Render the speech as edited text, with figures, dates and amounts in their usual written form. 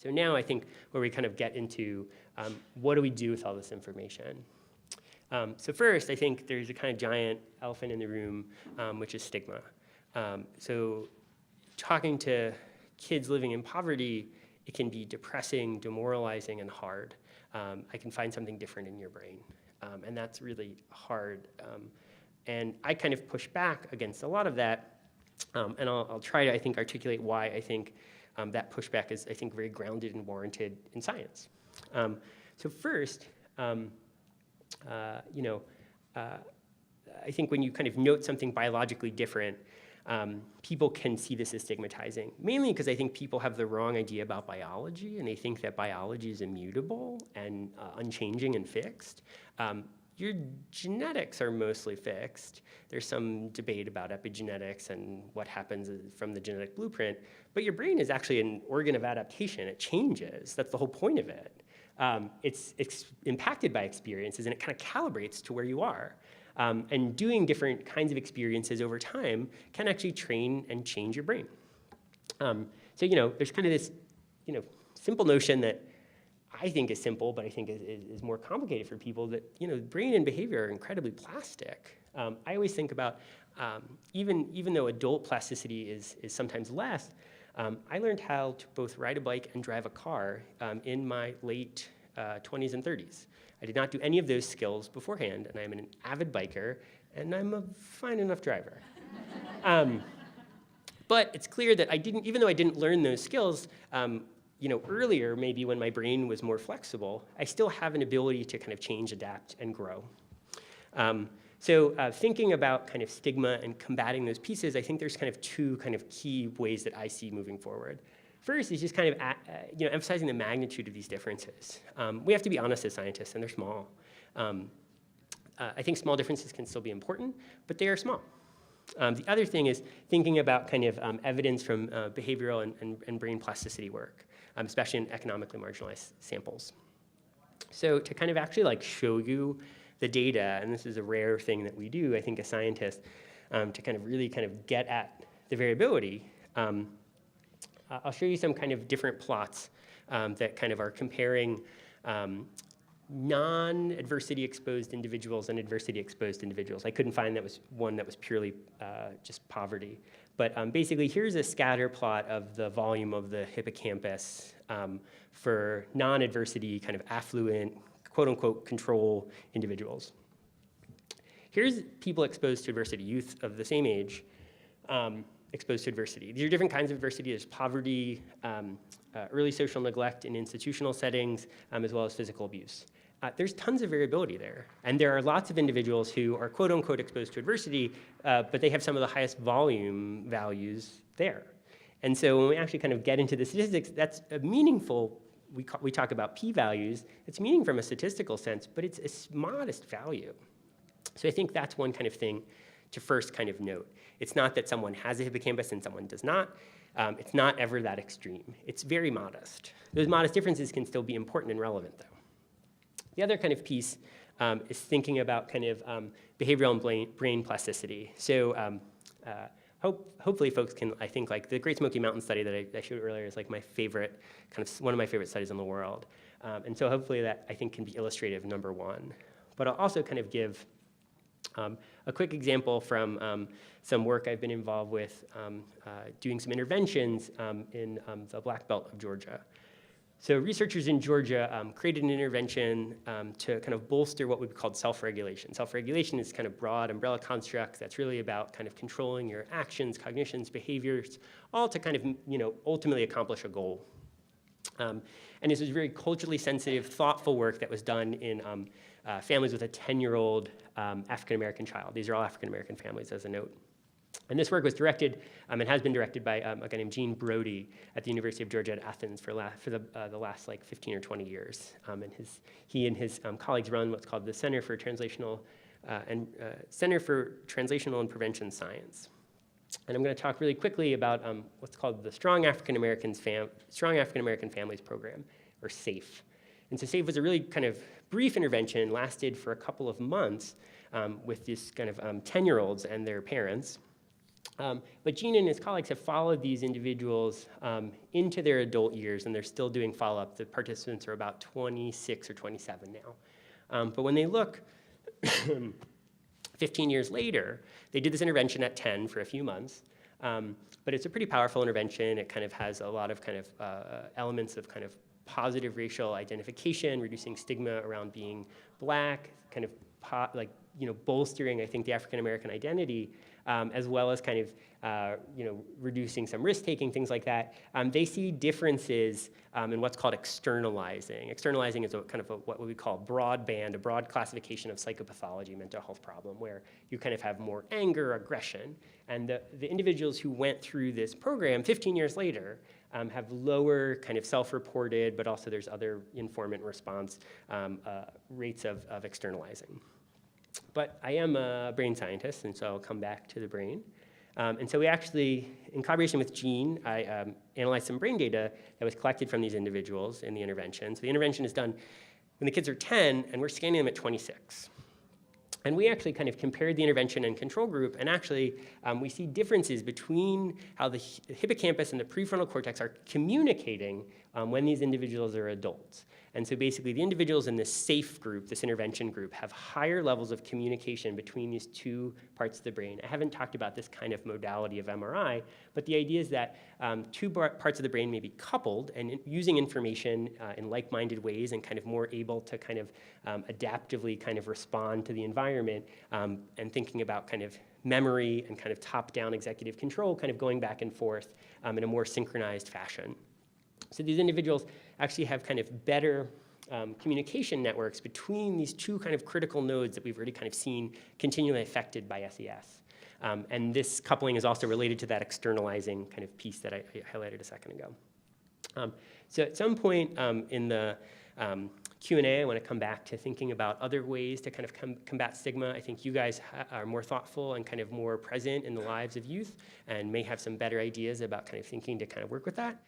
So now I think where we kind of get into what do we do with all this information? So first, I think there's a kind of giant elephant in the room, which is stigma. So talking to kids living in poverty, it can be depressing, demoralizing, and hard. I can find something different in your brain, and that's really hard. And I kind of push back against a lot of that, and I'll try to, I think, articulate why I think that pushback is, I think, very grounded and warranted in science. So first, I think when you kind of note something biologically different, people can see this as stigmatizing, mainly because I think people have the wrong idea about biology, and they think that biology is immutable and unchanging and fixed. Your genetics are mostly fixed. There's some debate about epigenetics and what happens from the genetic blueprint, but your brain is actually an organ of adaptation. It changes. That's the whole point of it. It's impacted by experiences, and it kind of calibrates to where you are. And doing different kinds of experiences over time can actually train and change your brain. So, there's kind of this, simple notion that I think is simple, but I think is more complicated for people, that, brain and behavior are incredibly plastic. I always think about, even though adult plasticity is sometimes less, I learned how to both ride a bike and drive a car in my late 20s and 30s. I did not do any of those skills beforehand, and I'm an avid biker, and I'm a fine enough driver. But it's clear that even though I didn't learn those skills, earlier, maybe when my brain was kind of change, adapt, and grow. So thinking about kind of stigma and combating those pieces, I think there's kind of two kind of key ways that I see moving forward. First is just kind of emphasizing the magnitude of these differences. We have to be honest as scientists, and they're small. I think small differences can still be important, but they are small. The other thing is thinking about kind of evidence from behavioral and brain plasticity work, especially in economically marginalized samples. So to kind of actually show you the data, and this is a rare thing that we do, I think, as scientists, to kind of really kind of get at the variability, I'll show you some kind of different plots that kind of are comparing non-adversity exposed individuals and adversity exposed individuals. I couldn't find one that was purely just poverty. But basically, here's a scatter plot of the volume of the hippocampus for non-adversity, kind of affluent, quote-unquote, control individuals. Here's people exposed to adversity, youth of the same age, exposed to adversity. These are different kinds of adversity. There's poverty, early social neglect in institutional settings, as well as physical abuse. There's tons of variability there. And there are lots of individuals who are quote-unquote exposed to adversity, but they have some of the highest volume values there. And so when we actually kind of get into the statistics, that's a meaningful, we talk about p-values, it's meaning from a statistical sense, but it's a modest value. So I think that's one kind of thing to first kind of note. It's not that someone has a hippocampus and someone does not. It's not ever that extreme. It's very modest. Those modest differences can still be important and relevant, though. The other kind of piece is thinking about kind of behavioral and brain plasticity. So hopefully folks can, I think, the Great Smoky Mountain study that I showed earlier is my favorite, one of my favorite studies in the world. And so hopefully that, I think, can be illustrative, number one. But I'll also kind of give a quick example from some work I've been involved with doing some interventions in the Black Belt of Georgia. So researchers in Georgia created an intervention to kind of bolster what would be called self-regulation. Self-regulation is kind of broad umbrella construct that's really about kind of controlling your actions, cognitions, behaviors, all to kind of ultimately accomplish a goal. And this was very culturally sensitive, thoughtful work that was done in families with a 10-year-old African-American child. These are all African-American families, as a note. And this work was directed and has been directed by a guy named Gene Brody at the University of Georgia at Athens for the last 15 or 20 years. And he and his colleagues run what's called the Center for Translational and Prevention Science. And I'm going to talk really quickly about what's called the Strong African American Families Program, or SAFE. And so SAFE was a really kind of brief intervention, lasted for a couple of months with these kind of 10-year-olds and their parents. But Gene and his colleagues have followed these individuals into their adult years, and they're still doing follow-up. The participants are about 26 or 27 now. But when they look 15 years later, they did this intervention at 10 for a few months. But it's a pretty powerful intervention. It kind of has a lot of kind of elements of kind of positive racial identification, reducing stigma around being Black, kind of bolstering, I think, the African American identity, as well as kind of reducing some risk taking, things like that. They see differences in what's called externalizing. Externalizing is a kind of what we call broadband, a broad classification of psychopathology, mental health problem, where you kind of have more anger, aggression. And the individuals who went through this program 15 years later have lower kind of self-reported, but also there's other informant response rates of externalizing. But I am a brain scientist, and so I'll come back to the brain. And so we actually, in collaboration with Gene, I analyzed some brain data that was collected from these individuals in the intervention. So the intervention is done when the kids are 10, and we're scanning them at 26. And we actually kind of compared the intervention and control group, and actually we see differences between how the hippocampus and the prefrontal cortex are communicating when these individuals are adults. And so basically the individuals in this SAFE group, this intervention group, have higher levels of communication between these two parts of the brain. I haven't talked about this kind of modality of MRI, but the idea is that two parts of the brain may be coupled and using information in like-minded ways and kind of more able to kind of adaptively kind of respond to the environment and thinking about kind of memory and kind of top-down executive control kind of going back and forth in a more synchronized fashion. So these individuals actually have kind of better communication networks between these two kind of critical nodes that we've already kind of seen continually affected by SES. And this coupling is also related to that externalizing kind of piece that I highlighted a second ago. So at some point in the Q&A, I want to come back to thinking about other ways to kind of combat stigma. I think you guys are more thoughtful and kind of more present in the lives of youth and may have some better ideas about kind of thinking to kind of work with that.